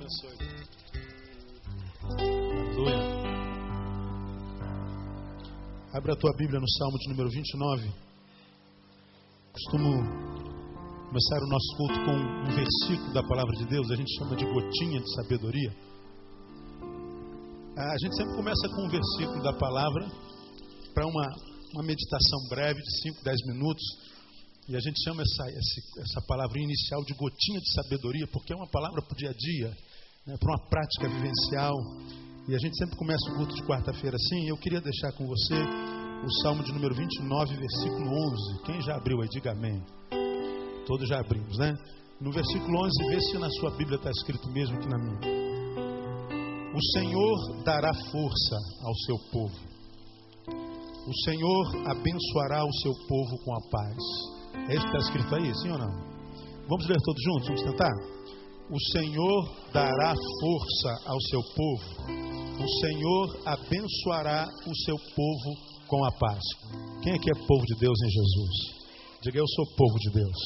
abençoe. Aleluia. Abra a tua Bíblia no Salmo de número 29. Costumo começar o nosso culto com um versículo da palavra de Deus. A gente chama de gotinha de sabedoria. A gente sempre começa com um versículo da palavra para uma meditação breve de 5, 10 minutos. E a gente chama essa palavrinha inicial de gotinha de sabedoria, porque é uma palavra para o dia a dia, né, para uma prática vivencial. E a gente sempre começa o culto de quarta-feira assim. Eu queria deixar com você o Salmo de número 29, versículo 11. Quem já abriu aí, diga amém. Todos já abrimos, né? No versículo 11, vê se na sua Bíblia está escrito mesmo que na minha. O Senhor dará força ao seu povo. O Senhor abençoará o seu povo com a paz. É isso que está escrito aí, sim ou não? Vamos ler todos juntos, vamos tentar? O Senhor dará força ao seu povo. O Senhor abençoará o seu povo com a paz. Quem aqui é povo de Deus em Jesus? Diga, eu sou povo de Deus.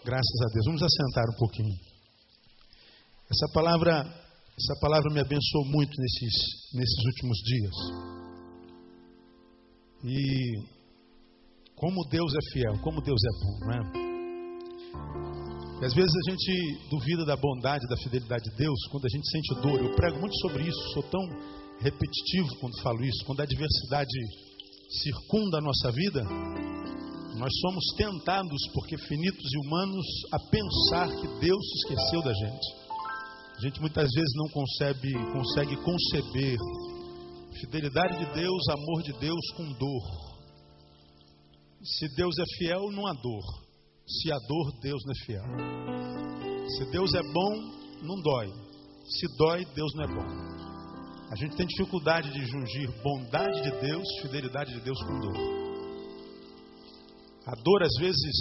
Graças a Deus. Vamos assentar um pouquinho. Essa palavra me abençoou muito nesses últimos dias. E como Deus é fiel, como Deus é bom, não é? E às vezes a gente duvida da bondade, da fidelidade de Deus quando a gente sente dor. Eu prego muito sobre isso, sou tão repetitivo quando falo isso. Quando a adversidade circunda a nossa vida, nós somos tentados, porque finitos e humanos, a pensar que Deus se esqueceu da gente. A gente muitas vezes não consegue conceber fidelidade de Deus, amor de Deus com dor. Se Deus é fiel, não há dor. Se há dor, Deus não é fiel. Se Deus é bom, não dói. Se dói, Deus não é bom. A gente tem dificuldade de jungir bondade de Deus, fidelidade de Deus com dor. A dor, às vezes,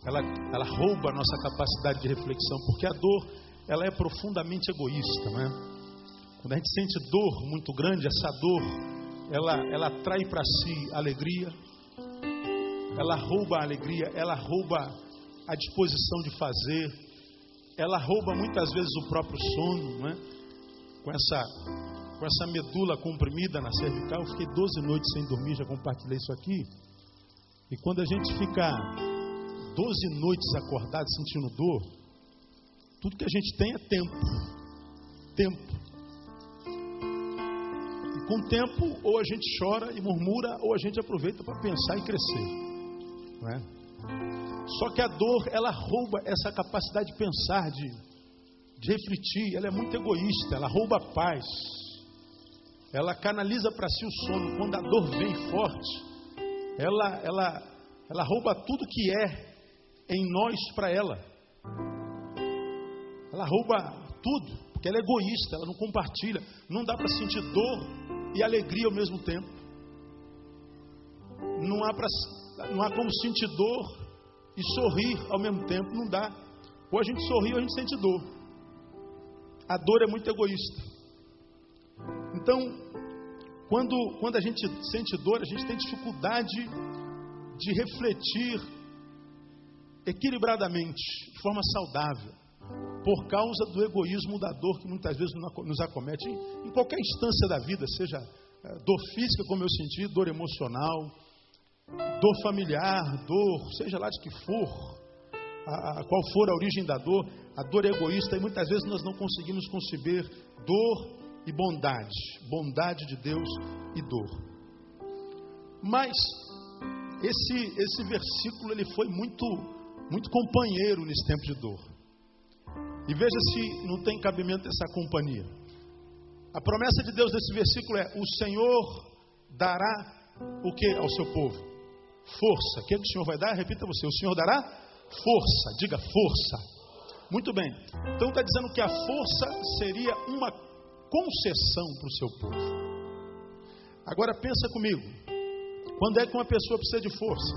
ela rouba a nossa capacidade de reflexão, porque a dor, ela é profundamente egoísta, né? Quando a gente sente dor muito grande, essa dor, ela atrai para si alegria. Ela rouba a alegria, ela rouba a disposição de fazer, ela rouba muitas vezes o próprio sono, não é? Com essa medula comprimida na cervical, eu fiquei 12 noites sem dormir, já compartilhei isso aqui. E quando a gente fica 12 noites acordado sentindo dor, tudo que a gente tem é tempo. Tempo. E com o tempo, ou a gente chora e murmura, ou a gente aproveita para pensar e crescer. Não é? Só que a dor, ela rouba essa capacidade de pensar, de refletir. Ela é muito egoísta, ela rouba a paz. Ela canaliza para si o sono. Quando a dor vem forte, ela rouba tudo que é em nós para ela. Ela rouba tudo, porque ela é egoísta, ela não compartilha. Não dá para sentir dor e alegria ao mesmo tempo. Não há como sentir dor e sorrir ao mesmo tempo. Não dá. Ou a gente sorri ou a gente sente dor. A dor é muito egoísta. Então, quando a gente sente dor, a gente tem dificuldade de refletir equilibradamente, de forma saudável, por causa do egoísmo da dor que muitas vezes nos acomete em qualquer instância da vida, seja dor física, como eu senti, dor emocional, dor familiar, dor, seja lá de que for, qual for a origem da dor, a dor é egoísta e muitas vezes nós não conseguimos conceber dor e bondade de Deus e dor. Mas esse versículo ele foi muito companheiro nesse tempo de dor. E veja se não tem cabimento essa companhia. A promessa de Deus nesse versículo é: o Senhor dará o que ao seu povo? Força. O que o Senhor vai dar? Repita você. O Senhor dará força. Diga força. Muito bem. Então está dizendo que a força seria uma concessão para o seu povo. Agora pensa comigo. Quando é que uma pessoa precisa de força?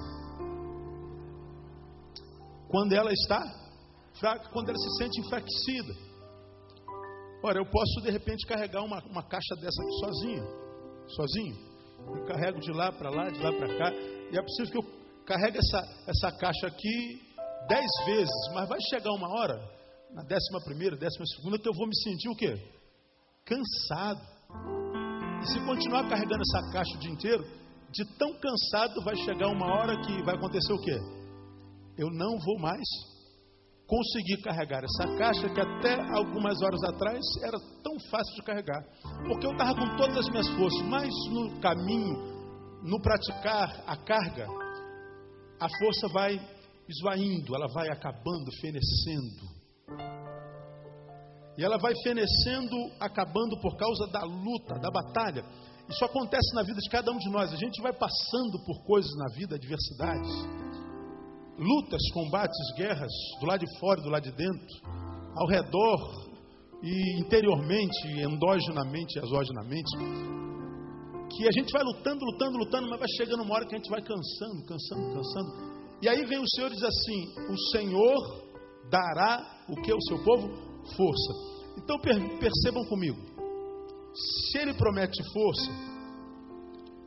Quando ela está fraca, quando ela se sente enfraquecida. Ora, eu posso de repente carregar uma caixa dessa aqui sozinho. Eu carrego de lá para lá, de lá para cá. E é possível que eu carregue essa caixa aqui 10 vezes, mas vai chegar uma hora na 11ª, 12ª, que eu vou me sentir o quê? Cansado. E se continuar carregando essa caixa o dia inteiro, de tão cansado vai chegar uma hora que vai acontecer o quê? Eu não vou mais conseguir carregar essa caixa que até algumas horas atrás era tão fácil de carregar. Porque eu estava com todas as minhas forças, mas no caminho, no praticar a carga, a força vai esvaindo, ela vai acabando, fenecendo. E ela vai fenecendo, acabando por causa da luta, da batalha. Isso acontece na vida de cada um de nós. A gente vai passando por coisas na vida, adversidades, lutas, combates, guerras, do lado de fora e do lado de dentro, ao redor e interiormente, endogenamente e exogenamente, que a gente vai lutando, mas vai chegando uma hora que a gente vai cansando. E aí vem o Senhor e diz assim: o Senhor dará o que ao seu povo? Força. Então percebam comigo, se Ele promete força,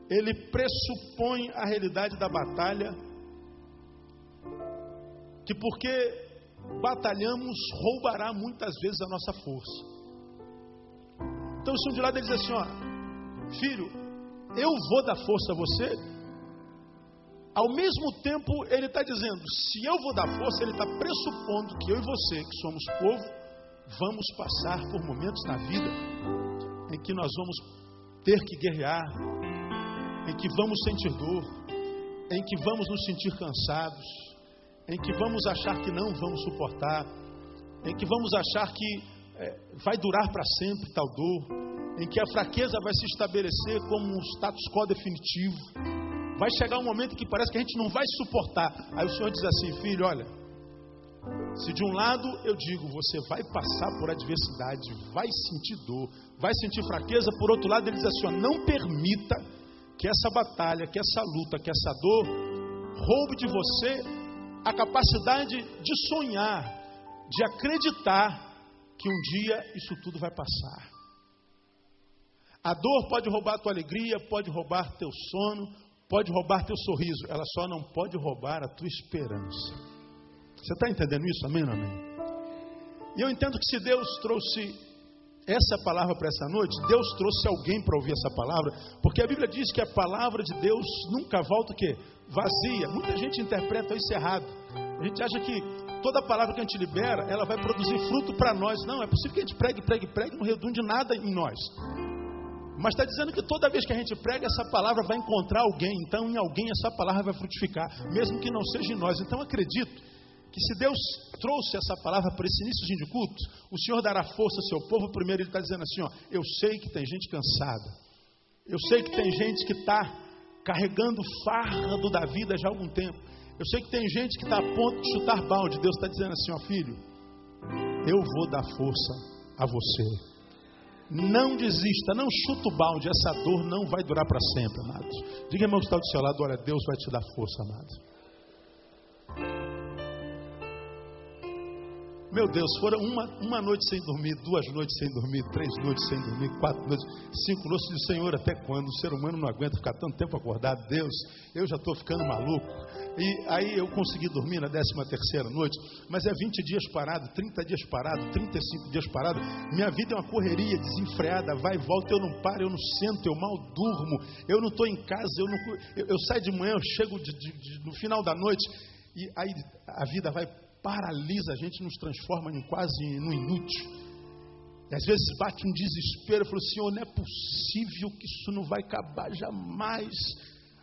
Ele pressupõe a realidade da batalha, que porque batalhamos, roubará muitas vezes a nossa força. Então o Senhor de lado ele diz assim: ó, filho, eu vou dar força a você. Ao mesmo tempo ele está dizendo, se eu vou dar força, ele está pressupondo que eu e você, que somos povo, vamos passar por momentos na vida em que nós vamos ter que guerrear, em que vamos sentir dor, em que vamos nos sentir cansados, em que vamos achar que não vamos suportar, em que vamos achar que vai durar para sempre tal dor, em que a fraqueza vai se estabelecer como um status quo definitivo. Vai chegar um momento que parece que a gente não vai suportar. Aí o Senhor diz assim: filho, olha, se de um lado eu digo, você vai passar por adversidade, vai sentir dor, vai sentir fraqueza, por outro lado ele diz assim: ó, não permita que essa batalha, que essa luta, que essa dor roube de você a capacidade de sonhar, de acreditar que um dia isso tudo vai passar. A dor pode roubar a tua alegria, pode roubar teu sono, pode roubar teu sorriso, ela só não pode roubar a tua esperança. Você está entendendo isso? Amém ou não amém? E eu entendo que se Deus trouxe essa palavra para essa noite, Deus trouxe alguém para ouvir essa palavra, porque a Bíblia diz que a palavra de Deus nunca volta o quê? Vazia. Muita gente interpreta isso errado. A gente acha que toda palavra que a gente libera, ela vai produzir fruto para nós. Não, é possível que a gente pregue, não redunde nada em nós. Mas está dizendo que toda vez que a gente prega, essa palavra vai encontrar alguém. Então em alguém essa palavra vai frutificar, mesmo que não seja em nós. Então acredito que se Deus trouxe essa palavra para esse início de culto, o Senhor dará força ao seu povo. Primeiro ele está dizendo assim, ó, eu sei que tem gente cansada, eu sei que tem gente que está carregando o fardo da vida já há algum tempo, eu sei que tem gente que está a ponto de chutar balde. Deus está dizendo assim, ó, filho, eu vou dar força a você. Não desista, não chuta o balde, essa dor não vai durar para sempre, amados. Diga, irmão, que está do seu lado, olha, Deus vai te dar força, amados. Meu Deus, foram uma noite sem dormir, 2 noites sem dormir, 3 noites sem dormir, 4 noites, 5 noites. Do Senhor, até quando? O ser humano não aguenta ficar tanto tempo acordado. Deus, eu já estou ficando maluco. E aí eu consegui dormir na 13ª noite, mas é 20 dias parado, 30 dias parado, 35 dias parado. Minha vida é uma correria desenfreada, vai e volta, eu não paro, eu não sento, eu mal durmo, eu não estou em casa, eu saio de manhã, eu chego no final da noite, e aí a vida vai, paralisa a gente, nos transforma em quase no inútil. E às vezes bate um desespero, eu falo, Senhor, não é possível que isso não vai acabar jamais.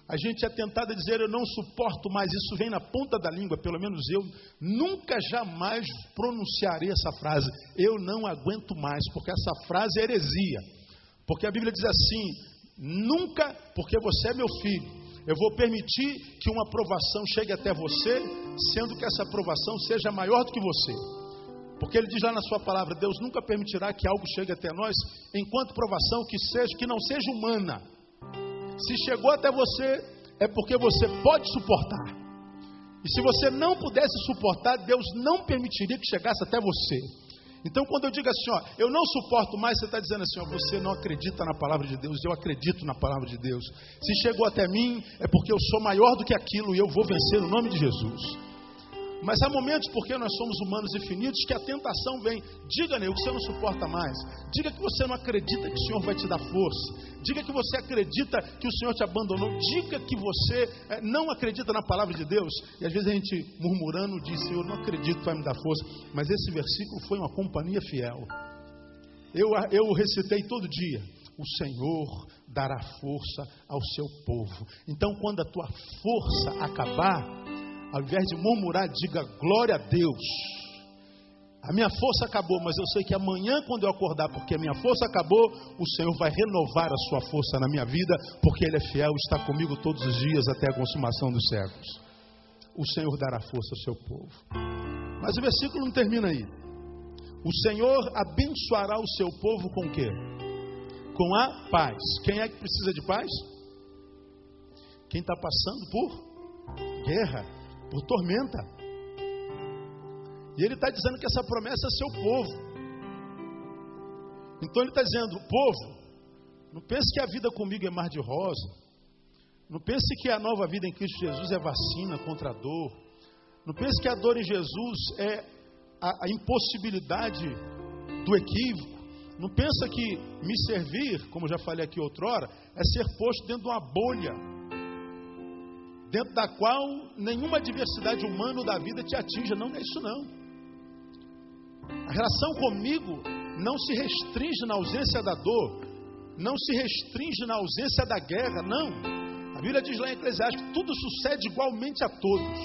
A gente é tentado a dizer, eu não suporto mais, isso vem na ponta da língua, pelo menos eu nunca jamais pronunciarei essa frase, eu não aguento mais, porque essa frase é heresia. Porque a Bíblia diz assim, nunca, porque você é meu filho, eu vou permitir que uma provação chegue até você, sendo que essa provação seja maior do que você. Porque ele diz lá na sua palavra, Deus nunca permitirá que algo chegue até nós, enquanto provação que não seja humana. Se chegou até você, é porque você pode suportar. E se você não pudesse suportar, Deus não permitiria que chegasse até você. Então quando eu digo assim, ó, eu não suporto mais, você está dizendo assim, ó, você não acredita na palavra de Deus, eu acredito na palavra de Deus. Se chegou até mim, é porque eu sou maior do que aquilo e eu vou vencer no nome de Jesus. Mas há momentos, porque nós somos humanos e finitos, que a tentação vem. Diga, né, o que você não suporta mais. Diga que você não acredita que o Senhor vai te dar força. Diga que você acredita que o Senhor te abandonou. Diga que você não acredita na palavra de Deus. E às vezes a gente, murmurando, diz: Senhor, não acredito que vai me dar força. Mas esse versículo foi uma companhia fiel. Eu recitei todo dia: o Senhor dará força ao seu povo. Então, quando a tua força acabar, ao invés de murmurar, diga: glória a Deus. A minha força acabou, mas eu sei que amanhã, quando eu acordar, porque a minha força acabou, o Senhor vai renovar a sua força na minha vida, porque Ele é fiel, está comigo todos os dias até a consumação dos séculos. O Senhor dará força ao seu povo. Mas o versículo não termina aí. O Senhor abençoará o seu povo com o quê? Com a paz. Quem é que precisa de paz? Quem está passando por guerra, por tormenta. E ele está dizendo que essa promessa é seu povo. Então ele está dizendo: povo, não pense que a vida comigo é mar de rosa. Não pense que a nova vida em Cristo Jesus é vacina contra a dor. Não pense que a dor em Jesus é a impossibilidade do equívoco. Não pensa que me servir, como já falei aqui outrora, é ser posto dentro de uma bolha, dentro da qual nenhuma adversidade humana ou da vida te atinja. Não é isso não. A relação comigo não se restringe na ausência da dor, não se restringe na ausência da guerra, não. A Bíblia diz lá em Eclesiastes que tudo sucede igualmente a todos,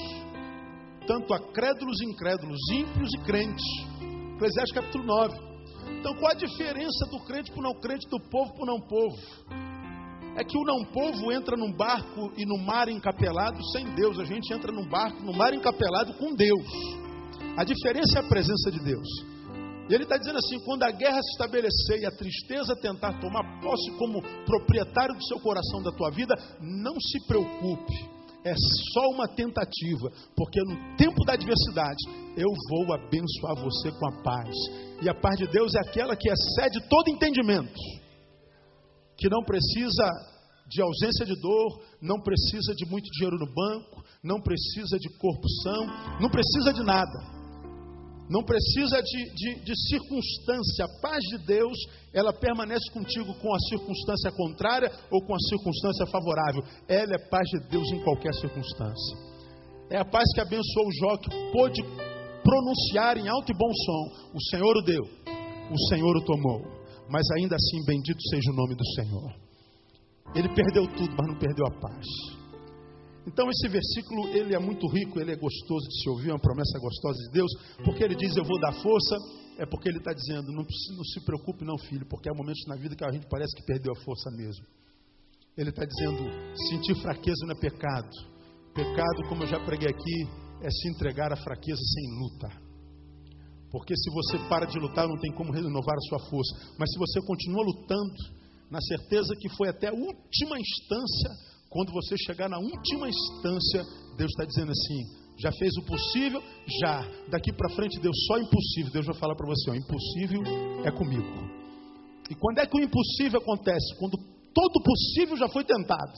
tanto a crédulos e incrédulos, ímpios e crentes. Eclesiastes capítulo 9. Então, qual a diferença do crente para o não crente, do povo para o não povo? É que o não povo entra num barco e no mar encapelado sem Deus. A gente entra num barco, no mar encapelado com Deus. A diferença é a presença de Deus. E ele está dizendo assim: quando a guerra se estabelecer e a tristeza tentar tomar posse como proprietário do seu coração, da tua vida, não se preocupe. É só uma tentativa, porque no tempo da adversidade eu vou abençoar você com a paz. E a paz de Deus é aquela que excede todo entendimento, que não precisa de ausência de dor, não precisa de muito dinheiro no banco, não precisa de corpo são, não precisa de nada. Não precisa de circunstância. A paz de Deus, ela permanece contigo com a circunstância contrária ou com a circunstância favorável. Ela é paz de Deus em qualquer circunstância. É a paz que abençoou Jó, que pôde pronunciar em alto e bom som: o Senhor o deu, o Senhor o tomou, mas ainda assim bendito seja o nome do Senhor. Ele perdeu tudo, mas não perdeu a paz. Então esse versículo, ele é muito rico, ele é gostoso de se ouvir, é uma promessa gostosa de Deus, porque ele diz: eu vou dar força. É porque ele está dizendo: não se preocupe não, filho, porque há momentos na vida que a gente parece que perdeu a força mesmo. Ele está dizendo: sentir fraqueza não é pecado. Pecado, como eu já preguei aqui, é se entregar à fraqueza sem luta. Porque se você para de lutar, não tem como renovar a sua força. Mas se você continua lutando, na certeza que foi até a última instância, quando você chegar na última instância, Deus está dizendo assim: já fez o possível? Já. Daqui para frente, Deus só impossível. Deus vai falar para você: ó, impossível é comigo. E quando é que o impossível acontece? Quando todo possível já foi tentado.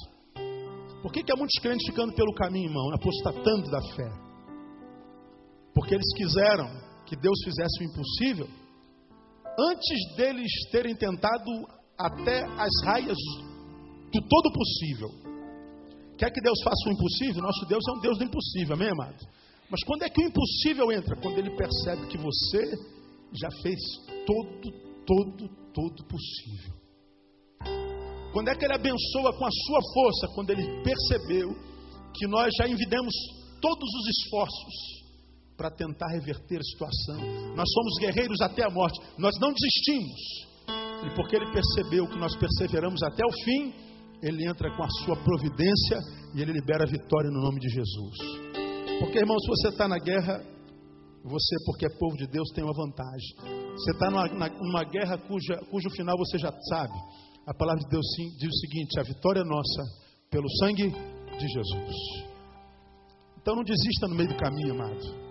Por que há muitos crentes ficando pelo caminho, irmão, apostatando da fé? Porque eles quiseram que Deus fizesse o impossível antes deles terem tentado até as raias do todo possível. Quer que Deus faça o impossível? Nosso Deus é um Deus do impossível, amém, amado? Mas quando é que o impossível entra? Quando Ele percebe que você já fez todo possível. Quando é que Ele abençoa com a sua força? Quando Ele percebeu que nós já envidemos todos os esforços para tentar reverter a situação. Nós somos guerreiros até a morte, nós não desistimos. E porque Ele percebeu que nós perseveramos até o fim, Ele entra com a sua providência e Ele libera a vitória no nome de Jesus. Porque, irmão, se você está na guerra, você, porque é povo de Deus, tem uma vantagem. Você está numa guerra cujo final você já sabe. A palavra de Deus diz o seguinte: a vitória é nossa pelo sangue de Jesus. Então não desista no meio do caminho, amado.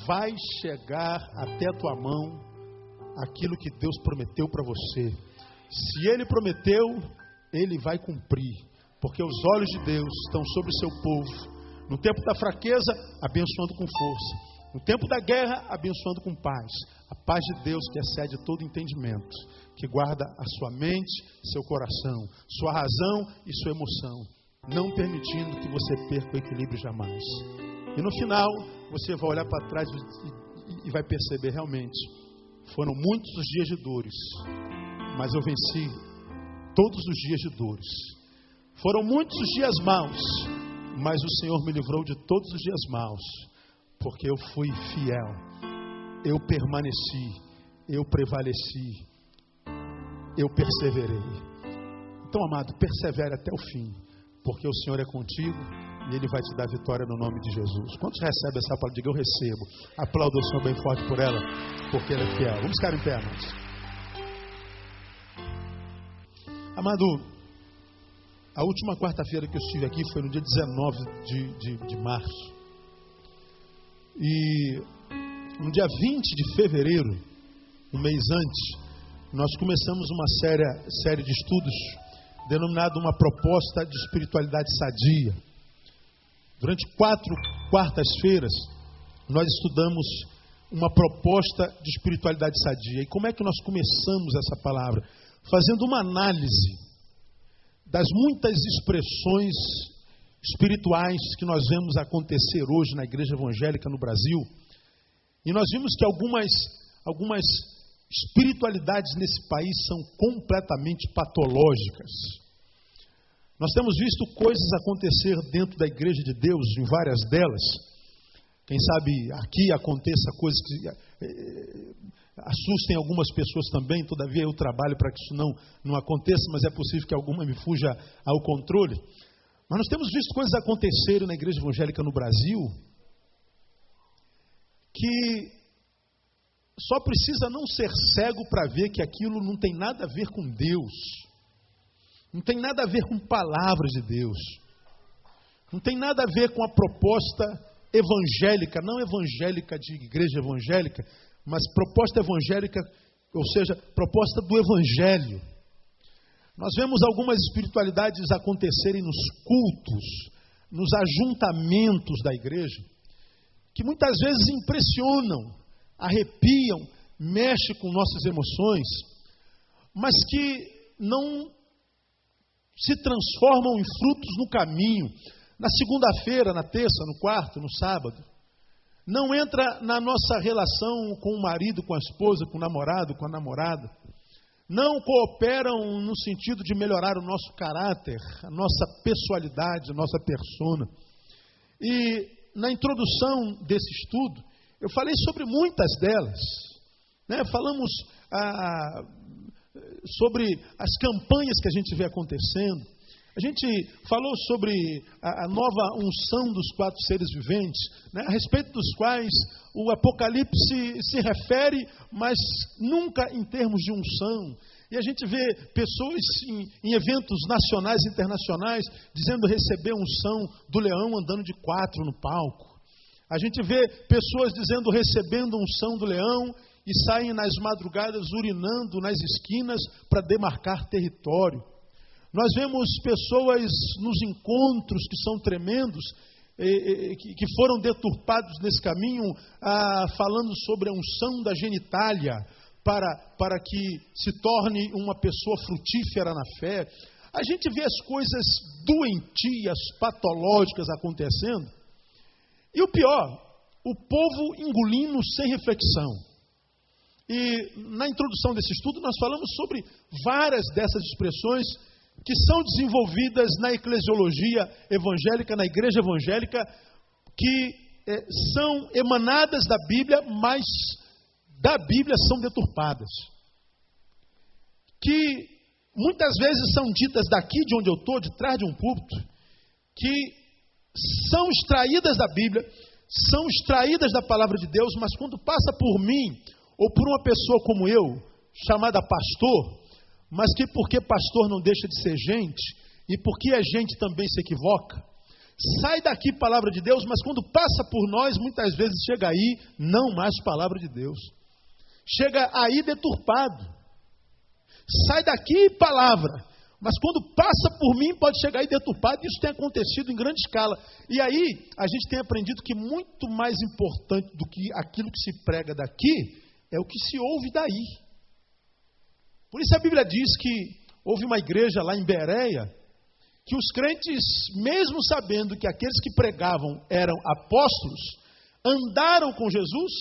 Vai chegar até a tua mão aquilo que Deus prometeu para você. Se Ele prometeu, Ele vai cumprir, porque os olhos de Deus estão sobre o seu povo, No tempo da fraqueza, abençoando com força. No tempo da guerra, abençoando com paz. A paz de Deus que excede todo entendimento, que guarda a sua mente, seu coração, sua razão e sua emoção, não permitindo que você perca o equilíbrio jamais. E no final, você vai olhar para trás e vai perceber realmente, foram muitos os dias de dores, mas eu venci todos os dias de dores. Foram muitos os dias maus, mas o Senhor me livrou de todos os dias maus, porque eu fui fiel, eu permaneci, eu prevaleci, eu perseverei. Então, amado, persevere até o fim, porque o Senhor é contigo e Ele vai te dar vitória no nome de Jesus. Quantos recebem essa palavra? Diga, eu recebo. Aplauda o Senhor bem forte por ela, porque Ele é fiel. Vamos ficar em pé, amados. Amado, a última quarta-feira que eu estive aqui foi no dia 19 de março. E no dia 20 de fevereiro, um mês antes, nós começamos uma série de estudos denominada Uma Proposta de Espiritualidade Sadia. Durante 4 quartas-feiras, nós estudamos uma proposta de espiritualidade sadia. E como é que nós começamos essa palavra? Fazendo uma análise das muitas expressões espirituais que nós vemos acontecer hoje na igreja evangélica no Brasil. E nós vimos que algumas espiritualidades nesse país são completamente patológicas. Nós temos visto coisas acontecer dentro da igreja de Deus, em várias delas. Quem sabe aqui aconteça coisas que assustem algumas pessoas também, todavia eu trabalho para que isso não aconteça, mas é possível que alguma me fuja ao controle. Mas nós temos visto coisas acontecerem na igreja evangélica no Brasil que só precisa não ser cego para ver que aquilo não tem nada a ver com Deus, não tem nada a ver com palavras de Deus, não tem nada a ver com a proposta evangélica, não evangélica de igreja evangélica, mas proposta evangélica, ou seja, proposta do evangelho. Nós vemos algumas espiritualidades acontecerem nos cultos, nos ajuntamentos da igreja, que muitas vezes impressionam, arrepiam, mexem com nossas emoções, mas que não se transformam em frutos no caminho, na segunda-feira, na terça, no quarto, no sábado. Não entra na nossa relação com o marido, com a esposa, com o namorado, com a namorada. Não cooperam no sentido de melhorar o nosso caráter, a nossa pessoalidade, a nossa persona. E na introdução desse estudo, eu falei sobre muitas delas. Falamos sobre as campanhas que a gente vê acontecendo. A gente falou sobre a nova unção dos 4 seres viventes, a respeito dos quais o Apocalipse se refere, mas nunca em termos de unção. E a gente vê pessoas em eventos nacionais e internacionais dizendo receber unção do leão andando de 4 no palco. A gente vê pessoas dizendo recebendo unção do leão e saem nas madrugadas urinando nas esquinas para demarcar território. Nós vemos pessoas nos encontros que são tremendos, que foram deturpados nesse caminho, falando sobre a unção da genitália, para que se torne uma pessoa frutífera na fé. A gente vê as coisas doentias, patológicas acontecendo. E o pior, o povo engolindo sem reflexão. E na introdução desse estudo nós falamos sobre várias dessas expressões que são desenvolvidas na eclesiologia evangélica, na igreja evangélica, que são emanadas da Bíblia, mas da Bíblia são deturpadas. Que muitas vezes são ditas daqui de onde eu estou, de trás de um púlpito, que são extraídas da Bíblia, são extraídas da palavra de Deus, mas quando passa por mim, ou por uma pessoa como eu, chamada pastor, mas que porque pastor não deixa de ser gente, e porque a gente também se equivoca, sai daqui palavra de Deus, mas quando passa por nós, muitas vezes chega aí, não mais palavra de Deus. Chega aí deturpado. Sai daqui palavra, Mas quando passa por mim, pode chegar aí deturpado. Isso tem acontecido em grande escala. E aí, a gente tem aprendido que muito mais importante do que aquilo que se prega daqui, é o que se ouve daí. Por isso a Bíblia diz que houve uma igreja lá em Bereia, que os crentes, mesmo sabendo que aqueles que pregavam eram apóstolos, andaram com Jesus.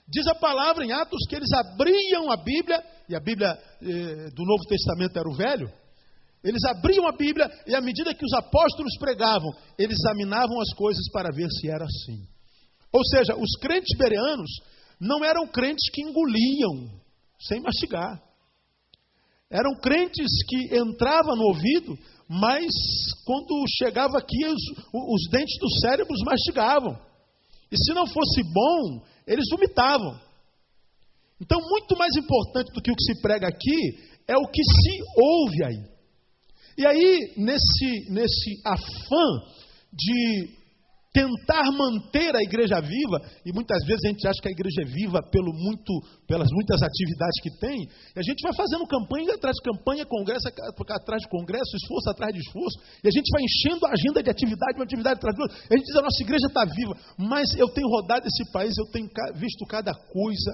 Diz a palavra em Atos que eles abriam a Bíblia, e a Bíblia do Novo Testamento era o Velho. Eles abriam a Bíblia e à medida que os apóstolos pregavam, eles examinavam as coisas para ver se era assim. Ou seja, os crentes bereanos não eram crentes que engoliam sem mastigar. Eram crentes que entravam no ouvido, mas quando chegava aqui, os dentes do cérebro mastigavam. E se não fosse bom, eles vomitavam. Então, muito mais importante do que o que se prega aqui, é o que se ouve aí. E aí, nesse afã de tentar manter a igreja viva, e muitas vezes a gente acha que a igreja é viva pelas muitas atividades que tem, e a gente vai fazendo campanha atrás de campanha, congresso atrás de congresso, esforço atrás de esforço, e a gente vai enchendo a agenda de atividade, uma atividade atrás de outra, e a gente diz, a nossa igreja está viva, mas eu tenho rodado esse país, eu tenho visto cada coisa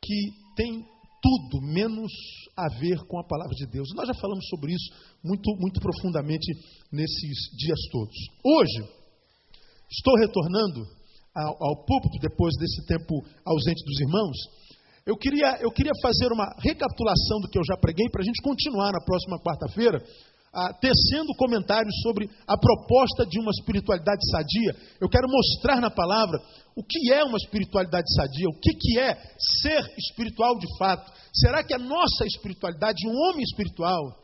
que tem tudo menos a ver com a palavra de Deus. Nós já falamos sobre isso muito profundamente nesses dias todos. Hoje, estou retornando ao púlpito, depois desse tempo ausente dos irmãos. Eu queria fazer uma recapitulação do que eu já preguei, para a gente continuar na próxima quarta-feira, tecendo comentários sobre a proposta de uma espiritualidade sadia. Eu quero mostrar na palavra o que é uma espiritualidade sadia, o que é ser espiritual de fato. Será que a nossa espiritualidade, um homem espiritual,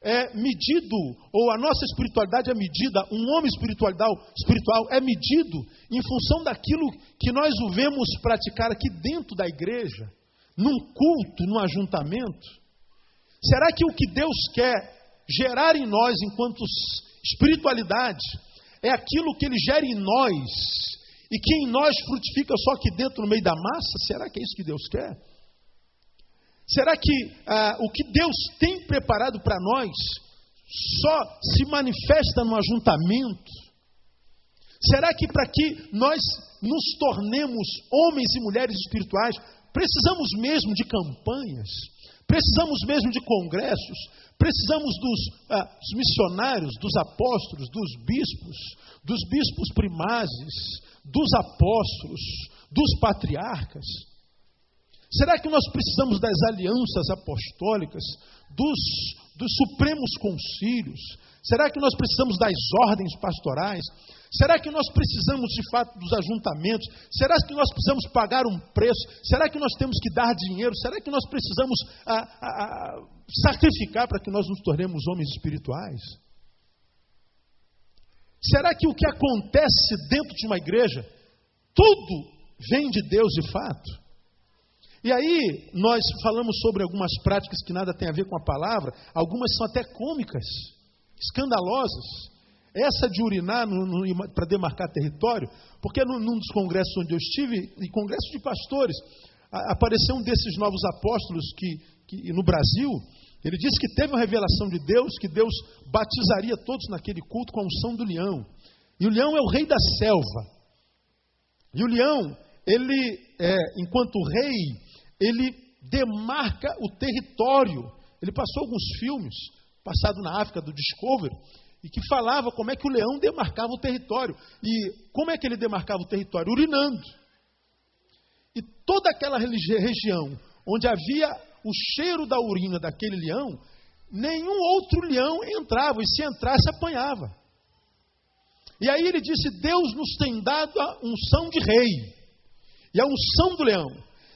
é medido, ou a nossa espiritualidade é medida, um homem espiritual é medido em função daquilo que nós o vemos praticar aqui dentro da igreja, num culto, num ajuntamento? Será que o que Deus quer gerar em nós enquanto espiritualidade é aquilo que Ele gera em nós e que em nós frutifica só aqui dentro no meio da massa? Será que é isso que Deus quer? Será que o que Deus tem preparado para nós só se manifesta no ajuntamento? Será que para que nós nos tornemos homens e mulheres espirituais, precisamos mesmo de campanhas? Precisamos mesmo de congressos? Precisamos dos missionários, dos apóstolos, dos bispos primazes, dos apóstolos, dos patriarcas? Será que nós precisamos das alianças apostólicas, dos supremos concílios? Será que nós precisamos das ordens pastorais? Será que nós precisamos de fato dos ajuntamentos? Será que nós precisamos pagar um preço? Será que nós temos que dar dinheiro? Será que nós precisamos sacrificar para que nós nos tornemos homens espirituais? Será que o que acontece dentro de uma igreja, tudo vem de Deus de fato? E aí nós falamos sobre algumas práticas que nada tem a ver com a palavra, algumas são até cômicas, escandalosas. Essa de urinar para demarcar território, porque num dos congressos onde eu estive, e congresso de pastores, apareceu um desses novos apóstolos que no Brasil, ele disse que teve uma revelação de Deus, que Deus batizaria todos naquele culto com a unção do leão. E o leão é o rei da selva. E o leão, ele, enquanto rei, ele demarca o território. Ele passou alguns filmes, passado na África, do Discovery, e que falava como é que o leão demarcava o território. E como é que ele demarcava o território? Urinando. E toda aquela região onde havia o cheiro da urina daquele leão, nenhum outro leão entrava, e se entrasse apanhava. E aí ele disse, Deus nos tem dado a unção de rei, e a unção do leão.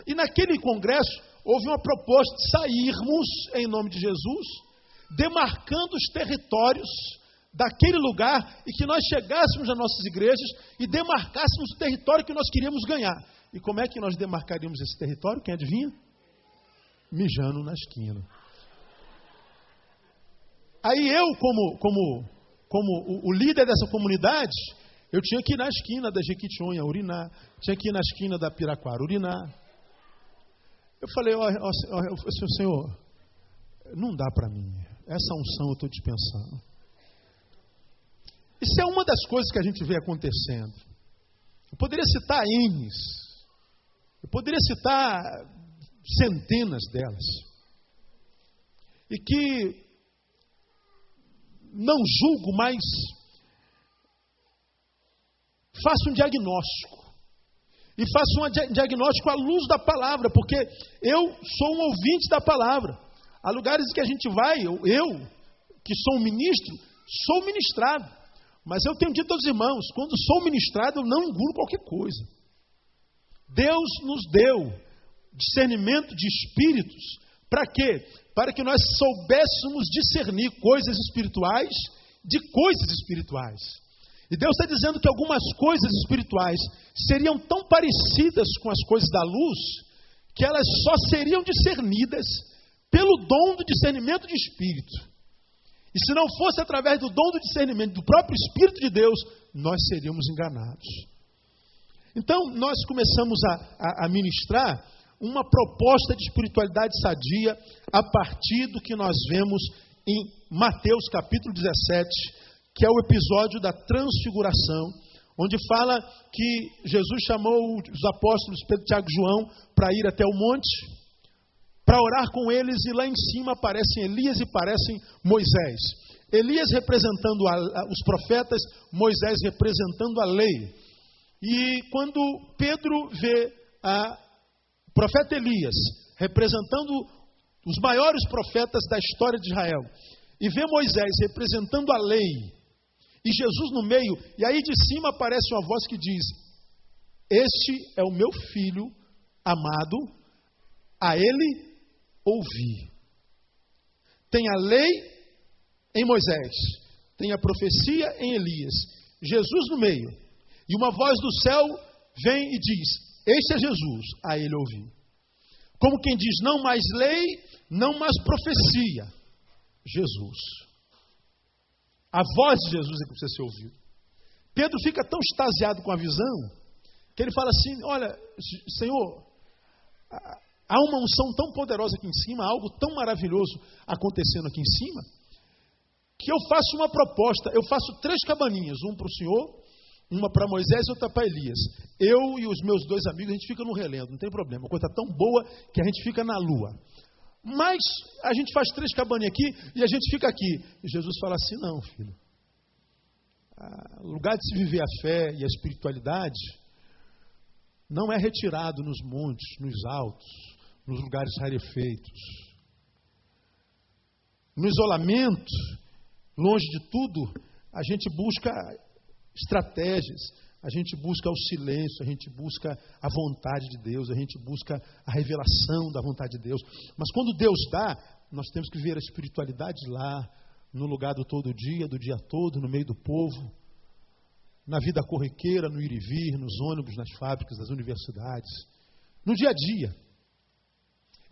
E naquele congresso, houve uma proposta de sairmos, em nome de Jesus, demarcando os territórios daquele lugar, e que nós chegássemos às nossas igrejas e demarcássemos o território que nós queríamos ganhar. E como é que nós demarcaríamos esse território? Quem adivinha? Mijando na esquina. Aí eu, como o líder dessa comunidade, eu tinha que ir na esquina da Jequitinhonha urinar, tinha que ir na esquina da Piraquara urinar. Eu falei, Senhor, não dá para mim. essa unção eu estou dispensando. Isso é uma das coisas que a gente vê acontecendo. Eu poderia citar N's, eu poderia citar centenas delas. E que não julgo, mas faço um diagnóstico. E faço um diagnóstico à luz da palavra, porque eu sou um ouvinte da palavra. Há lugares que a gente vai, eu que sou um ministro, sou ministrado. Mas eu tenho dito aos irmãos, quando sou ministrado, eu não engulo qualquer coisa. Deus nos deu discernimento de espíritos. Para quê? Para que nós soubéssemos discernir coisas espirituais de coisas espirituais. E Deus está dizendo que algumas coisas espirituais seriam tão parecidas com as coisas da luz, que elas só seriam discernidas pelo dom do discernimento de espírito. E se não fosse através do dom do discernimento do próprio Espírito de Deus, nós seríamos enganados. Então, nós começamos a ministrar uma proposta de espiritualidade sadia a partir do que nós vemos em Mateus capítulo 17, que é o episódio da transfiguração, onde fala que Jesus chamou os apóstolos Pedro, Tiago e João para ir até o monte, para orar com eles, e lá em cima aparecem Elias e aparecem Moisés. Elias representando os profetas, Moisés representando a lei. E quando Pedro vê o profeta Elias representando os maiores profetas da história de Israel, e vê Moisés representando a lei, e Jesus no meio, e aí de cima aparece uma voz que diz: este é o meu filho amado, a ele ouvi. Tem a lei em Moisés, tem a profecia em Elias, Jesus no meio, e uma voz do céu vem e diz: este é Jesus, a ele ouvi. Como quem diz, não mais lei, não mais profecia, Jesus. A voz de Jesus é que precisa ser ouvida. Pedro fica tão extasiado com a visão, que ele fala assim: olha, Senhor, há uma unção tão poderosa aqui em cima, algo tão maravilhoso acontecendo aqui em cima, que eu faço uma proposta, eu faço 3 cabaninhas, uma para o Senhor, uma para Moisés e outra para Elias. Eu e os meus 2 amigos, a gente fica no relento, não tem problema, uma coisa tão boa que a gente fica na lua. Mas a gente faz 3 cabaninhas aqui e a gente fica aqui. E Jesus fala assim: não, filho, o lugar de se viver a fé e a espiritualidade não é retirado nos montes, nos altos, nos lugares rarefeitos. No isolamento, longe de tudo, a gente busca estratégias, a gente busca o silêncio, a gente busca a vontade de Deus, a gente busca a revelação da vontade de Deus. Mas quando Deus dá, nós temos que ver a espiritualidade lá, no lugar do todo dia, do dia todo, no meio do povo, na vida corriqueira, no ir e vir, nos ônibus, nas fábricas, nas universidades, no dia a dia.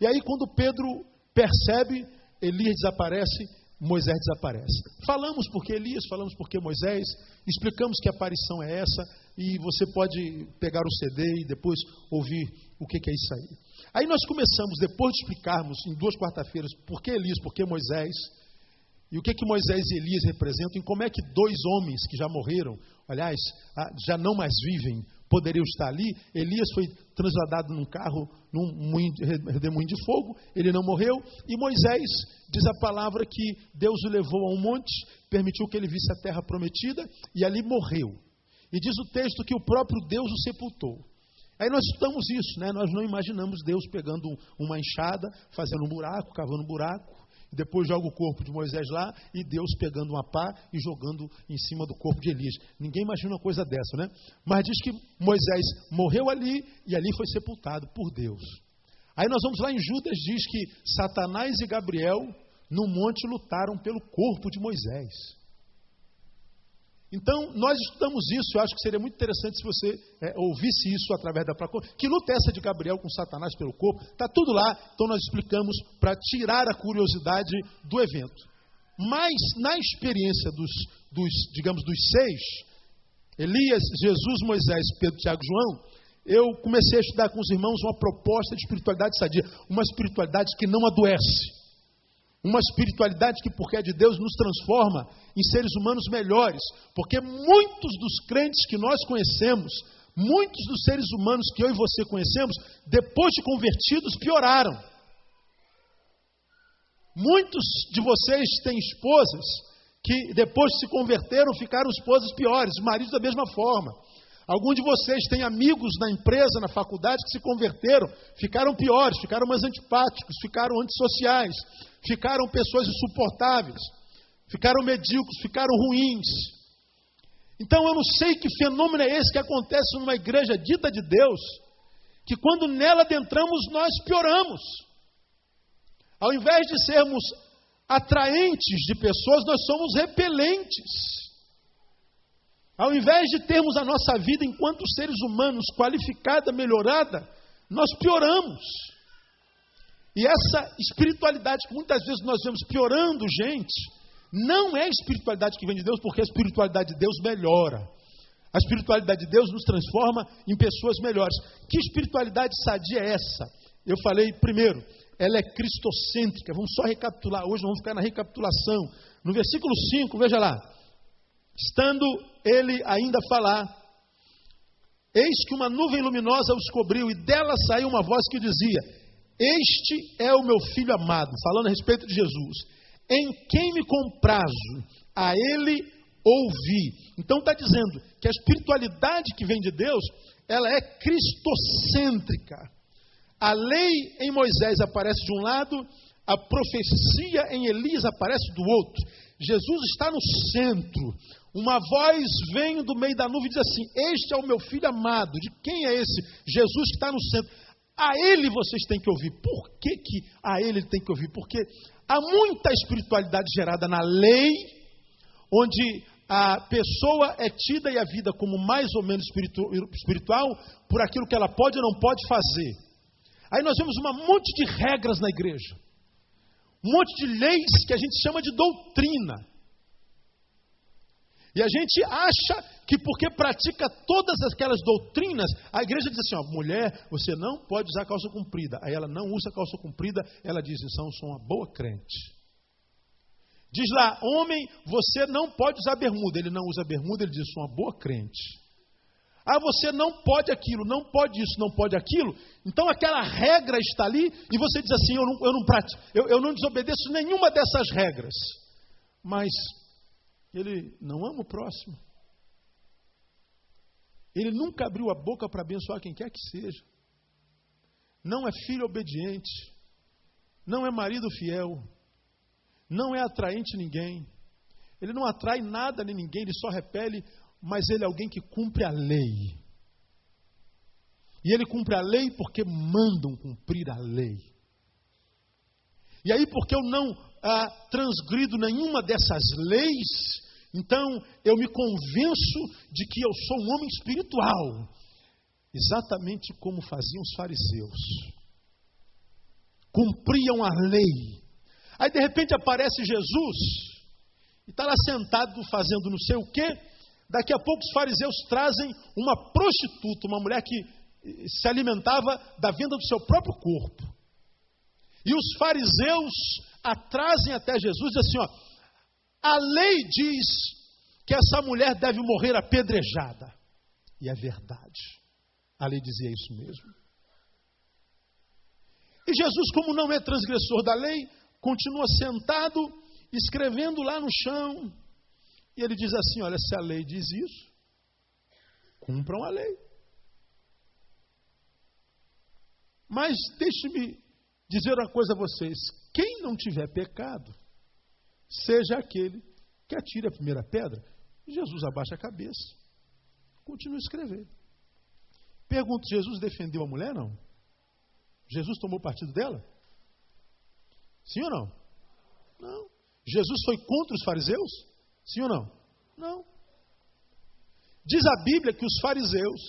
E aí quando Pedro percebe, Elias desaparece, Moisés desaparece. Falamos porque Elias, falamos porque Moisés, explicamos que a aparição é essa, e você pode pegar o CD e depois ouvir o que é isso aí. Aí nós começamos, depois de explicarmos em 2 quarta-feiras por que Elias, por que Moisés, e o que Moisés e Elias representam, e como é que 2 homens que já morreram, aliás, já não mais vivem, poderiam estar ali. Elias foi transladado num carro, num redemoinho de fogo, ele não morreu. E Moisés, diz a palavra que Deus o levou a um monte, permitiu que ele visse a terra prometida, e ali morreu. E diz o texto que o próprio Deus o sepultou. Aí nós estudamos isso, né? Nós não imaginamos Deus pegando uma enxada, fazendo um buraco, cavando um buraco, e depois joga o corpo de Moisés lá, e Deus pegando uma pá e jogando em cima do corpo de Elias. Ninguém imagina uma coisa dessa, né? Mas diz que Moisés morreu ali, e ali foi sepultado por Deus. Aí nós vamos lá em Judas, diz que Satanás e Gabriel no monte lutaram pelo corpo de Moisés. Então, nós estudamos isso, eu acho que seria muito interessante se você ouvisse isso através da palavra. Que luta é essa de Gabriel com Satanás pelo corpo? Está tudo lá, então nós explicamos para tirar a curiosidade do evento. Mas, na experiência dos 6, Elias, Jesus, Moisés, Pedro, Tiago e João, eu comecei a estudar com os irmãos uma proposta de espiritualidade sadia, uma espiritualidade que não adoece, Uma espiritualidade que, porque é de Deus, nos transforma em seres humanos melhores. Porque muitos dos crentes que nós conhecemos, muitos dos seres humanos que eu e você conhecemos, depois de convertidos, pioraram. Muitos de vocês têm esposas que depois de se converteram, ficaram esposas piores, maridos da mesma forma. Alguns de vocês têm amigos na empresa, na faculdade, que se converteram, ficaram piores, ficaram mais antipáticos, ficaram antissociais, ficaram pessoas insuportáveis, ficaram medíocres, ficaram ruins. Então eu não sei que fenômeno é esse que acontece numa igreja dita de Deus, que quando nela adentramos, nós pioramos. Ao invés de sermos atraentes de pessoas, nós somos repelentes. Ao invés de termos a nossa vida enquanto seres humanos qualificada, melhorada, nós pioramos. E essa espiritualidade que muitas vezes nós vemos piorando, gente, não é a espiritualidade que vem de Deus, porque a espiritualidade de Deus melhora. A espiritualidade de Deus nos transforma em pessoas melhores. Que espiritualidade sadia é essa? Eu falei primeiro, ela é cristocêntrica. Vamos só recapitular hoje, vamos ficar na recapitulação. No versículo 5, veja lá. Estando ele ainda a falar, eis que uma nuvem luminosa os cobriu, e dela saiu uma voz que dizia: este é o meu filho amado, falando a respeito de Jesus, em quem me comprazo, a ele ouvi. Então está dizendo que a espiritualidade que vem de Deus, ela é cristocêntrica. A lei em Moisés aparece de um lado, a profecia em Elias aparece do outro. Jesus está no centro. Uma voz vem do meio da nuvem e diz assim: este é o meu filho amado. De quem é esse? Jesus que está no centro. A ele vocês têm que ouvir. Por que a ele tem que ouvir? Porque há muita espiritualidade gerada na lei, onde a pessoa é tida e a vida como mais ou menos espiritual por aquilo que ela pode ou não pode fazer. Aí nós vemos um monte de regras na igreja, um monte de leis que a gente chama de doutrina. E a gente acha que porque pratica todas aquelas doutrinas, a igreja diz assim: ó, mulher, você não pode usar calça comprida. Aí ela não usa calça comprida, ela diz: eu sou uma boa crente. Diz lá: homem, você não pode usar bermuda. Ele não usa bermuda, ele diz: sou uma boa crente. Ah, você não pode aquilo, não pode isso, não pode aquilo. Então aquela regra está ali e você diz assim: eu não desobedeço nenhuma dessas regras. Mas ele não ama o próximo. Ele nunca abriu a boca para abençoar quem quer que seja. Não é filho obediente. Não é marido fiel. Não é atraente a ninguém. Ele não atrai nada nem ninguém, ele só repele. Mas ele é alguém que cumpre a lei. E ele cumpre a lei porque mandam cumprir a lei. E aí, porque eu não transgrido nenhuma dessas leis, então eu me convenço de que eu sou um homem espiritual. Exatamente como faziam os fariseus. Cumpriam a lei. Aí de repente aparece Jesus e está lá sentado fazendo não sei o quê. Daqui a pouco os fariseus trazem uma prostituta, uma mulher que se alimentava da venda do seu próprio corpo. E os fariseus a trazem até Jesus e dizem assim: ó, a lei diz que essa mulher deve morrer apedrejada. E é verdade. A lei dizia isso mesmo. E Jesus, como não é transgressor da lei, continua sentado, escrevendo lá no chão. E ele diz assim: olha, se a lei diz isso, cumpram a lei. Mas deixe-me dizer uma coisa a vocês: quem não tiver pecado, seja aquele que atire a primeira pedra. Jesus abaixa a cabeça, continua a escrever. Pergunto: Jesus defendeu a mulher? Não. Jesus tomou partido dela? Sim ou não? Não. Jesus foi contra os fariseus? Sim ou não? Não. Diz a Bíblia que os fariseus,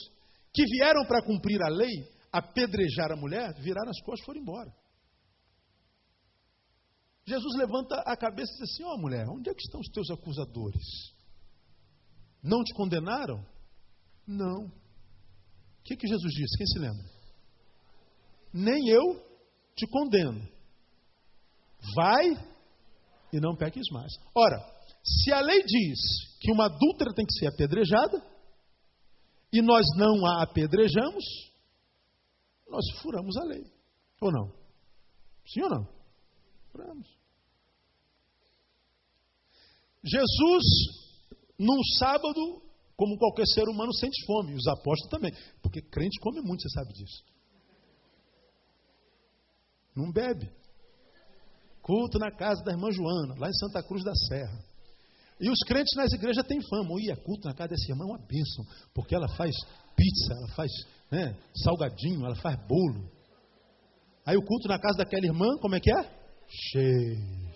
que vieram para cumprir a lei, apedrejar a mulher, viraram as costas e foram embora. Jesus levanta a cabeça e diz assim: ó mulher, onde é que estão os teus acusadores? Não te condenaram? Não. O que Jesus disse? Quem se lembra? Nem eu te condeno. Vai e não peques mais. Ora, se a lei diz que uma adúltera tem que ser apedrejada, e nós não a apedrejamos, nós furamos a lei. Ou não? Sim ou não? Furamos. Jesus, num sábado, como qualquer ser humano, sente fome. Os apóstolos também. Porque crente come muito, você sabe disso. Não bebe. Culto na casa da irmã Joana, lá em Santa Cruz da Serra. E os crentes nas igrejas têm fama. Oi, culto na casa dessa irmã é uma bênção. Porque ela faz pizza, ela faz salgadinho, ela faz bolo. Aí o culto na casa daquela irmã, como é que é? Cheio.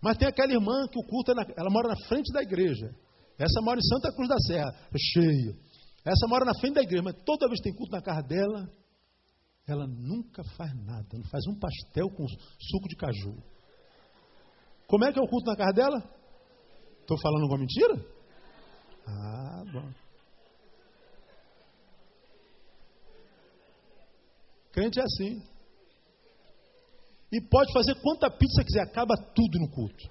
Mas tem aquela irmã que o culto, ela mora na frente da igreja. Essa mora em Santa Cruz da Serra, cheio. Essa mora na frente da igreja, mas toda vez que tem culto na casa dela, ela nunca faz nada. Não faz um pastel com suco de caju. Como é que é o culto na casa dela? Estou falando alguma mentira? Ah, bom. Crente é assim. E pode fazer quanta pizza quiser, acaba tudo no culto.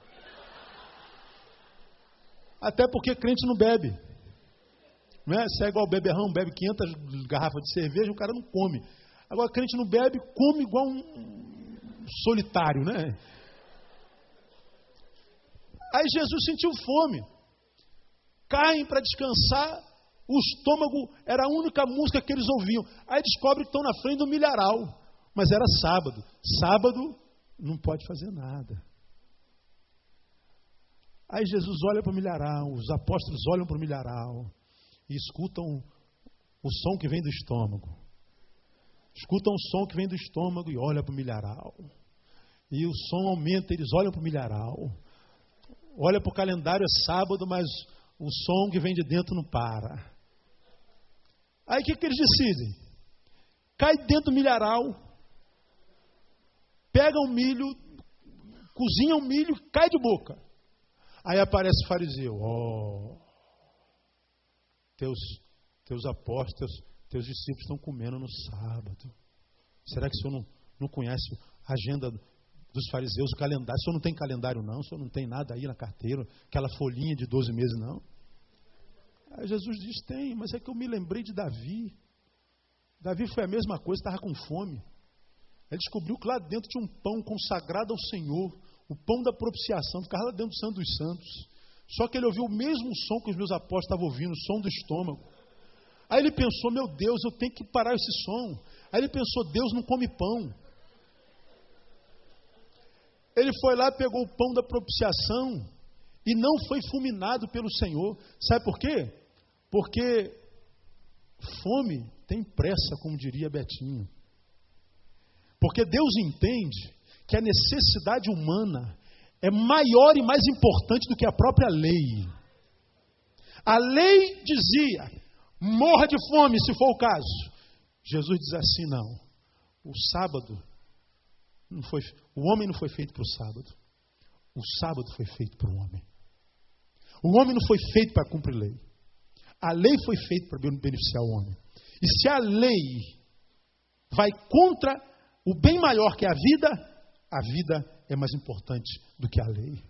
Até porque crente não bebe. Não é? Se é igual o beberrão, bebe 500 garrafas de cerveja, o cara não come. Agora crente não bebe, come igual um solitário, né? Aí Jesus sentiu fome. Caem para descansar, o estômago era a única música que eles ouviam. Aí descobrem que estão na frente do milharal. Mas era sábado. Sábado não pode fazer nada. Aí Jesus olha para o milharal, os apóstolos olham para o milharal e escutam o som que vem do estômago. Escutam o som que vem do estômago e olham para o milharal. E o som aumenta, eles olham para o milharal. Olha para o calendário, é sábado, mas o som que vem de dentro não para. Aí o que eles decidem? Cai dentro do milharal, pega o milho, cozinha o milho, cai de boca. Aí aparece o fariseu. Teus apóstolos, teus discípulos estão comendo no sábado. Será que o senhor não conhece a agenda dos fariseus, o calendário? O senhor não tem calendário não? O senhor não tem nada aí na carteira? Aquela folhinha de 12 meses não? Aí Jesus diz, tem, mas é que eu me lembrei de Davi. Davi foi a mesma coisa, estava com fome. Ele descobriu que lá dentro tinha um pão consagrado ao Senhor, o pão da propiciação, ficava lá dentro do Santo dos Santos. Só que ele ouviu o mesmo som que os meus apóstolos estavam ouvindo, o som do estômago. Aí ele pensou, meu Deus, eu tenho que parar esse som. Aí ele pensou, Deus não come pão. Ele foi lá, pegou o pão da propiciação e não foi fulminado pelo Senhor. Sabe por quê? Porque fome tem pressa, como diria Betinho. Porque Deus entende que a necessidade humana é maior e mais importante do que a própria lei. A lei dizia, morra de fome se for o caso. Jesus diz assim, não. O sábado, o homem não foi feito para o sábado. O sábado foi feito para o homem. O homem não foi feito para cumprir lei. A lei foi feita para beneficiar o homem. E se a lei vai contra o bem maior que é a vida é mais importante do que a lei.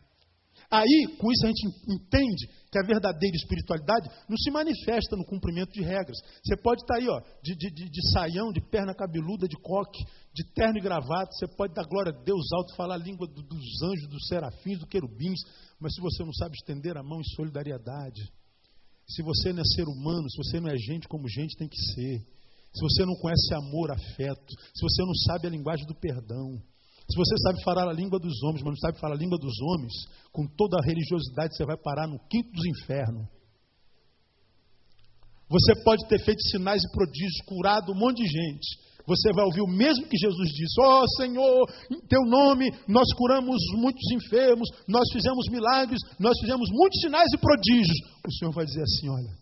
Aí, com isso a gente entende que a verdadeira espiritualidade não se manifesta no cumprimento de regras. Você pode estar aí, de saião, de perna cabeluda, de coque, de terno e gravata, você pode dar glória a Deus alto, falar a língua dos anjos, dos serafins, dos querubins, mas se você não sabe estender a mão em solidariedade, se você não é ser humano, se você não é gente como gente tem que ser, se você não conhece amor, afeto, se você não sabe a linguagem do perdão, se você sabe falar a língua dos homens, mas não sabe falar a língua dos homens, com toda a religiosidade você vai parar no quinto dos infernos. Você pode ter feito sinais e prodígios, curado um monte de gente. Você vai ouvir o mesmo que Jesus disse. Ó Senhor, em teu nome nós curamos muitos enfermos, nós fizemos milagres, nós fizemos muitos sinais e prodígios. O Senhor vai dizer assim, olha,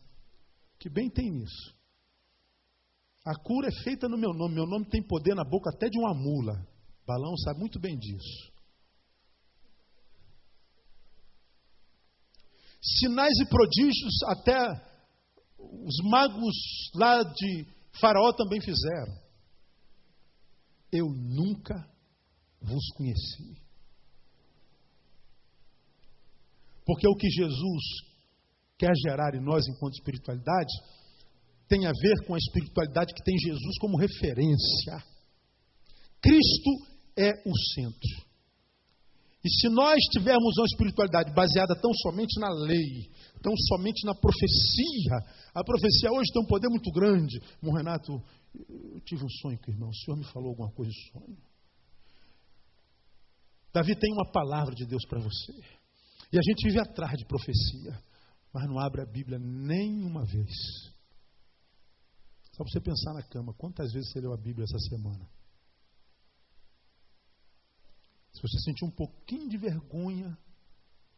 que bem tem nisso. A cura é feita no meu nome tem poder na boca até de uma mula. Balão sabe muito bem disso. Sinais e prodígios até os magos lá de Faraó também fizeram. Eu nunca vos conheci. Porque o que Jesus quer gerar em nós enquanto espiritualidade tem a ver com a espiritualidade que tem Jesus como referência. Cristo é o centro. E se nós tivermos uma espiritualidade baseada tão somente na lei, tão somente na profecia, a profecia hoje tem um poder muito grande. Irmão Renato, eu tive um sonho com o irmão, o senhor me falou alguma coisa em sonho. Davi tem uma palavra de Deus para você. E a gente vive atrás de profecia, mas não abre a Bíblia nenhuma vez. Só para você pensar na cama, quantas vezes você leu a Bíblia essa semana? Se você sentir um pouquinho de vergonha,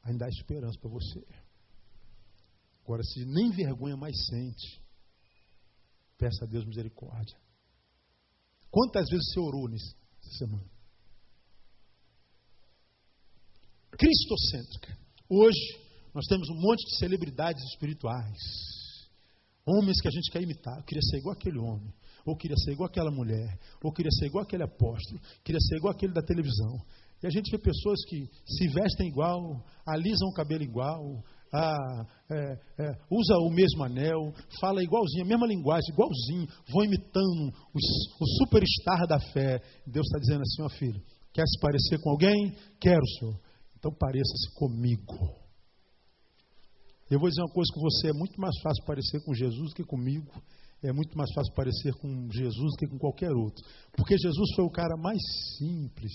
ainda há esperança para você. Agora, se nem vergonha mais sente, peça a Deus misericórdia. Quantas vezes você orou nessa semana? Cristocêntrica. Hoje, nós temos um monte de celebridades espirituais. Homens que a gente quer imitar. Eu queria ser igual aquele homem. Ou queria ser igual aquela mulher. Ou queria ser igual aquele apóstolo. Queria ser igual aquele da televisão. E a gente vê pessoas que se vestem igual, alisam o cabelo igual, usa o mesmo anel, fala igualzinho, a mesma linguagem, igualzinho, vão imitando o superstar da fé. Deus está dizendo assim, ó filho, quer se parecer com alguém? Quero, Senhor. Então pareça-se comigo. Eu vou dizer uma coisa com você, é muito mais fácil parecer com Jesus do que comigo. É muito mais fácil parecer com Jesus do que com qualquer outro. Porque Jesus foi o cara mais simples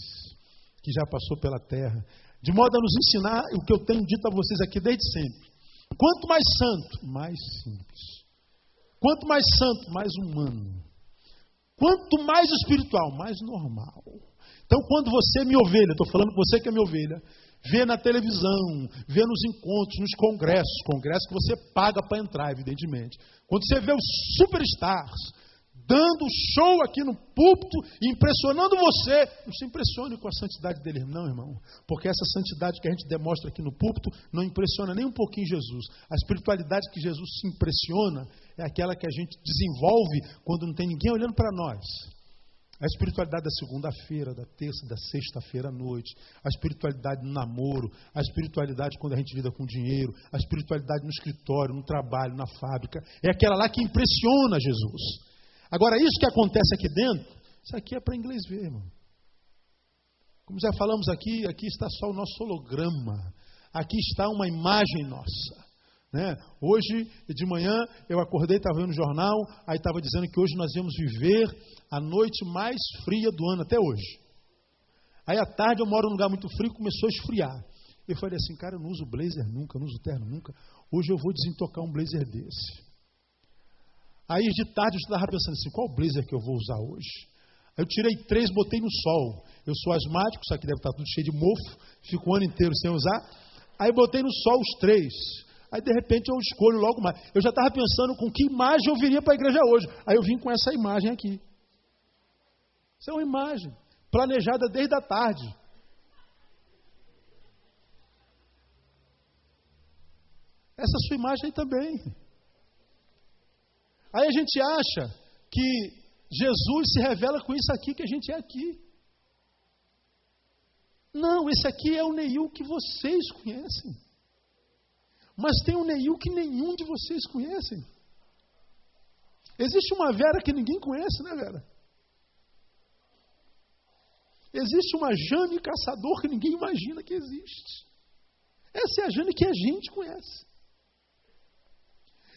que já passou pela terra. De modo a nos ensinar o que eu tenho dito a vocês aqui desde sempre. Quanto mais santo, mais simples. Quanto mais santo, mais humano. Quanto mais espiritual, mais normal. Então, quando você é minha ovelha, estou falando com você que é minha ovelha, vê na televisão, vê nos encontros, nos congressos que você paga para entrar, evidentemente. Quando você vê os superstars dando show aqui no púlpito, impressionando você, não se impressione com a santidade deles, não, irmão. Porque essa santidade que a gente demonstra aqui no púlpito não impressiona nem um pouquinho Jesus. A espiritualidade que Jesus se impressiona é aquela que a gente desenvolve quando não tem ninguém olhando para nós. A espiritualidade da segunda-feira, da terça, da sexta-feira à noite. A espiritualidade no namoro. A espiritualidade quando a gente lida com dinheiro. A espiritualidade no escritório, no trabalho, na fábrica. É aquela lá que impressiona Jesus. Agora, isso que acontece aqui dentro, isso aqui é para inglês ver, irmão. Como já falamos aqui está só o nosso holograma. Aqui está uma imagem nossa. Né? Hoje, de manhã, eu acordei, estava vendo o jornal, aí estava dizendo que hoje nós íamos viver a noite mais fria do ano, até hoje. Aí à tarde eu moro num lugar muito frio, começou a esfriar. Eu falei assim, cara, eu não uso blazer nunca, não uso terno nunca. Hoje eu vou desentocar um blazer desse. Aí de tarde eu estava pensando assim, qual blazer que eu vou usar hoje? Aí eu tirei 3, botei no sol. Eu sou asmático, isso aqui deve estar tudo cheio de mofo, fico o ano inteiro sem usar. Aí botei no sol os 3. Aí de repente eu escolho logo mais. Eu já estava pensando com que imagem eu viria para a igreja hoje. Aí eu vim com essa imagem aqui. Isso é uma imagem planejada desde a tarde. Essa sua imagem aí também. Aí a gente acha que Jesus se revela com isso aqui que a gente é aqui. Não, esse aqui é o Neil que vocês conhecem. Mas tem um Neil que nenhum de vocês conhecem. Existe uma Vera que ninguém conhece, né, Vera? Existe uma Jane Caçador que ninguém imagina que existe. Essa é a Jane que a gente conhece.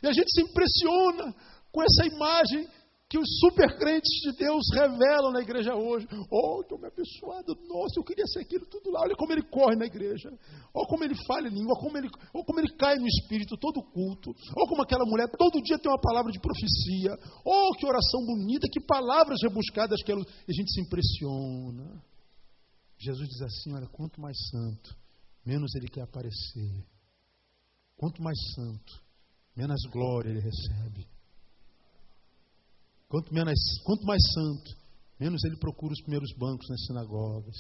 E a gente se impressiona com essa imagem que os super crentes de Deus revelam na igreja hoje. Oh, estou me abençoado. Nossa, eu queria ser aquilo tudo lá. Olha como ele corre na igreja. Olha como ele fala em língua. Olha como ele cai no espírito todo culto. Olha como aquela mulher todo dia tem uma palavra de profecia. Oh, que oração bonita, que palavras rebuscadas que ela... E a gente se impressiona. Jesus diz assim, olha, quanto mais santo, menos ele quer aparecer. Quanto mais santo, menos glória ele recebe. Quanto mais santo, menos ele procura os primeiros bancos nas sinagogas.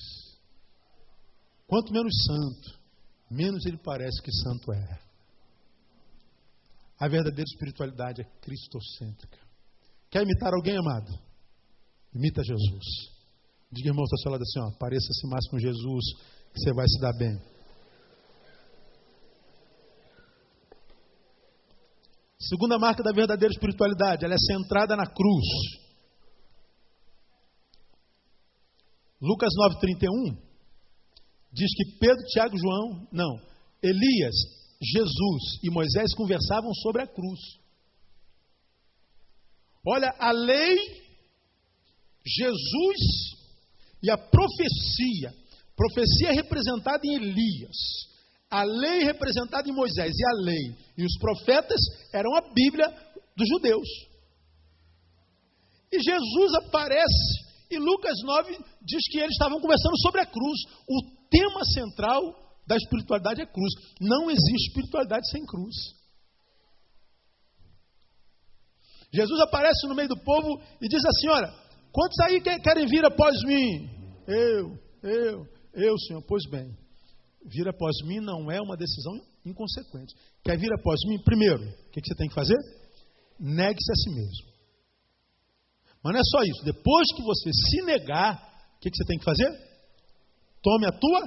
Quanto menos santo, menos ele parece que santo é. A verdadeira espiritualidade é cristocêntrica. Quer imitar alguém, amado? Imita Jesus. Diga, irmão, está ao seu lado assim, ó, pareça-se mais com Jesus, que você vai se dar bem. Segunda marca da verdadeira espiritualidade, ela é centrada na cruz. Lucas 9,31 diz que Pedro, Tiago e João, Elias, Jesus e Moisés conversavam sobre a cruz. Olha, a lei, Jesus e a profecia representada em Elias, a lei representada em Moisés, e a lei e os profetas eram a Bíblia dos judeus. E Jesus aparece, e Lucas 9 diz que eles estavam conversando sobre a cruz. O tema central da espiritualidade é cruz. Não existe espiritualidade sem cruz. Jesus aparece no meio do povo e diz assim: olha, quantos aí querem vir após mim? Eu, Senhor. Pois bem, vir após mim não é uma decisão inconsequente. Quer vir após mim? Primeiro, o que você tem que fazer? Negue-se a si mesmo. Mas não é só isso. Depois que você se negar, o que você tem que fazer? Tome a tua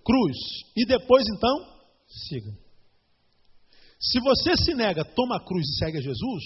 cruz. E depois, então, siga. Se você se nega, toma a cruz e segue a Jesus,